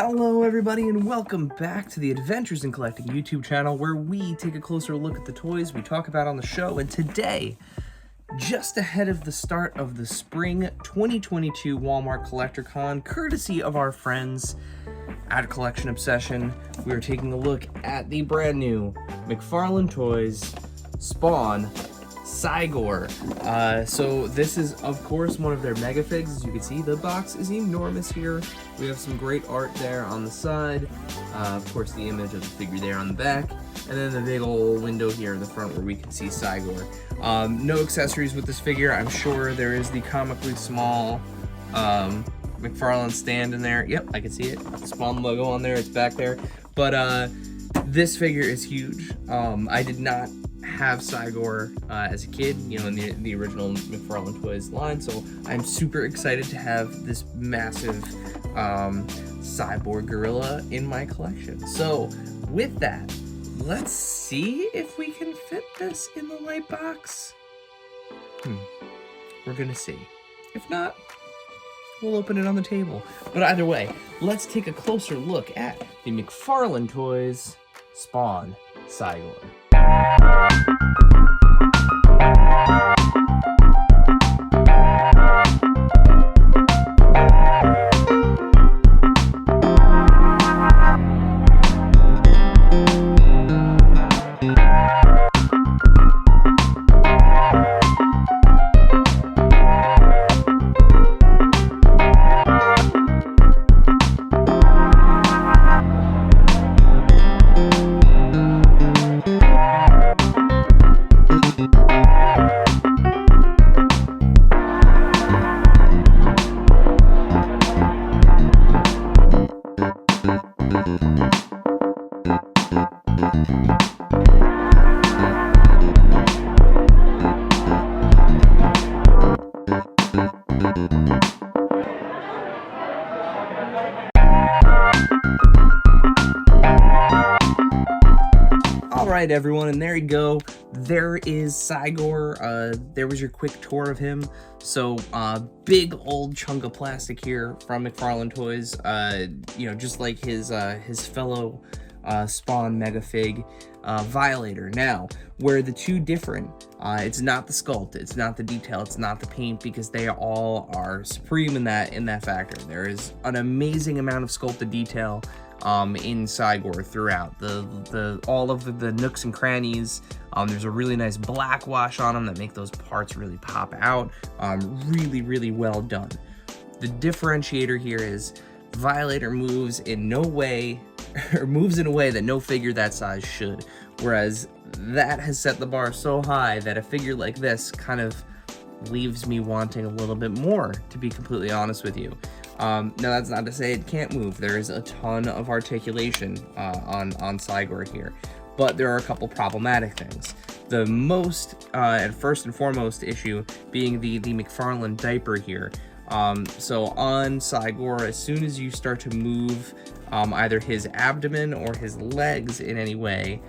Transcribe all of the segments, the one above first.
Hello everybody and welcome back to the Adventures in Collecting YouTube channel, where we take a closer look at the toys we talk about on the show. And today, just ahead of the start of the Spring 2022 Walmart Collector Con, courtesy of our friends at Collection Obsession, we are taking a look at the brand new McFarlane Toys Spawn Cygor. So this is, of course, one of their Megafigs. As you can see, the box is enormous here. We have some great art there on the side. Of course, the image of the figure there on the back. And then the big old window here in the front where we can see Cygor. No accessories with this figure. I'm sure there is the comically small McFarlane stand in there. Yep, I can see it. The Spawn logo on there. It's back there. But this figure is huge. I did not have Cygor as a kid, you know, in the original McFarlane Toys line, so I'm super excited to have this massive cyborg gorilla in my collection. So with that, let's see if we can fit this in the light box. We're gonna see. If not, we'll open it on the table. But either way, let's take a closer look at the McFarlane Toys Spawn Cygor. Alright everyone, and there you go. There is Cygor. There was your quick tour of him. So big old chunk of plastic here from McFarlane Toys. You know, just like his fellow Spawn Megafig Violator. Now, where the two different, it's not the sculpt, it's not the detail, it's not the paint, because they all are supreme in that factor. There is an amazing amount of sculpted detail in Cygor throughout all of the nooks and crannies. There's a really nice black wash on them that make those parts really pop out. Really well done. The differentiator here is Violator moves in no way, or moves in a way that no figure that size should. Whereas that has set the bar so high that a figure like this kind of leaves me wanting a little bit more, to be completely honest with you. Now that's not to say it can't move. There is a ton of articulation on Cygor here, but there are a couple problematic things. The most and first and foremost issue being the McFarlane diaper here. So on Cygor, as soon as you start to move either his abdomen or his legs in any way,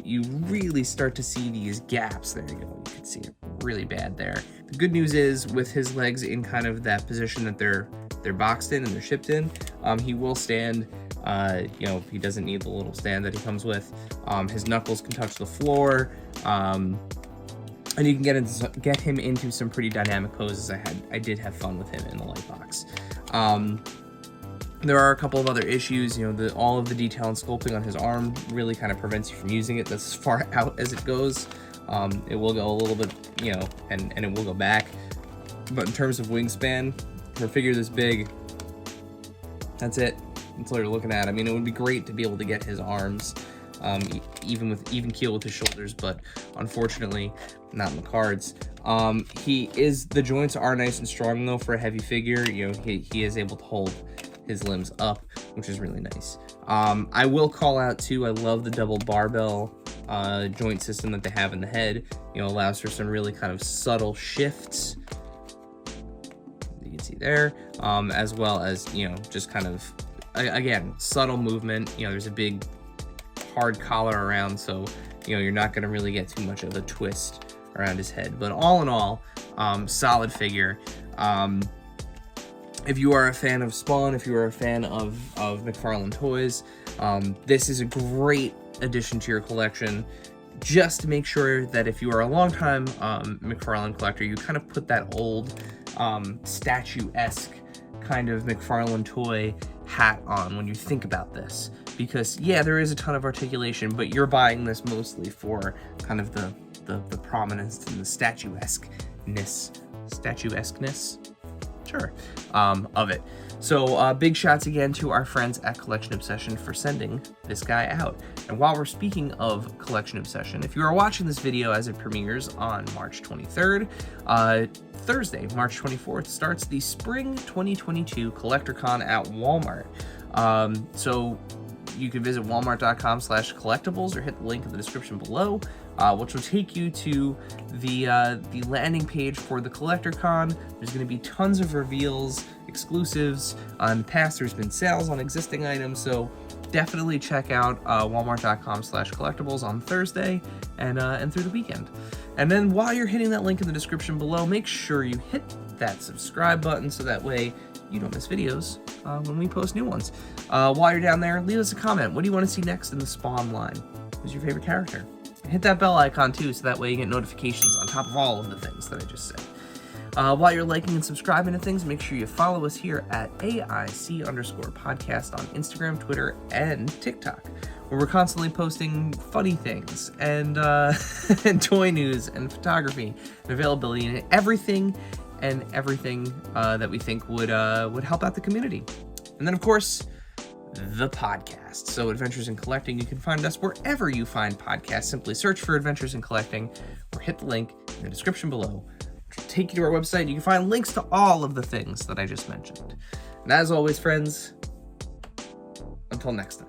you really start to see these gaps. There you go. You can see it really bad there. The good news is, with his legs in kind of that position that they're boxed in and they're shipped in, he will stand. You know, he doesn't need the little stand that he comes with. His knuckles can touch the floor, and you can get him into some pretty dynamic poses. I did have fun with him in the light box. There are a couple of other issues. You know, all of the detail and sculpting on his arm really kind of prevents you from using it. That's as far out as it goes. It will go a little bit, you know, and it will go back. But in terms of wingspan, for a figure this big, that's it. That's all you're looking at. I mean, it would be great to be able to get his arms even keel with his shoulders, but unfortunately, not in the cards. The joints are nice and strong though for a heavy figure. You know, he is able to hold his limbs up, which is really nice. I will call out too, I love the double barbell joint system that they have in the head. You know, allows for some really kind of subtle shifts. You can see there, as well as, you know, just kind of, again, subtle movement. You know, there's a big hard collar around, so, you know, you're not going to really get too much of a twist around his head. But all in all, solid figure. If you are a fan of Spawn, if you are a fan of McFarlane toys, this is a great addition to your collection. Just to make sure that if you are a longtime McFarlane collector, you kind of put that old statue-esque kind of McFarlane toy hat on when you think about this. Because, yeah, there is a ton of articulation, but you're buying this mostly for kind of the prominence and the statuesqueness, sure, of it. So big shouts again to our friends at Collection Obsession for sending this guy out. And while we're speaking of Collection Obsession, if you are watching this video as it premieres on March 23rd, Thursday, March 24th, starts the Spring 2022 CollectorCon at Walmart. So you can visit walmart.com/collectibles or hit the link in the description below, which will take you to the landing page for the CollectorCon. There's going to be tons of reveals, exclusives. In the past, there's been sales on existing items, so definitely check out walmart.com/collectibles on Thursday and through the weekend. And then while you're hitting that link in the description below, make sure you hit that subscribe button so that way you don't miss videos when we post new ones. While you're down there, leave us a comment. What do you want to see next in the Spawn line? Who's your favorite character? And hit that bell icon too, so that way you get notifications on top of all of the things that I just said. While you're liking and subscribing to things, make sure you follow us here at AIC_podcast on Instagram, Twitter, and TikTok, where we're constantly posting funny things and and toy news and photography and availability and everything that we think would help out the community. And then, of course, the podcast. So Adventures in Collecting, you can find us wherever you find podcasts. Simply search for Adventures in Collecting or hit the link in the description below, which will take you to our website. You can find links to all of the things that I just mentioned. And as always, friends, until next time.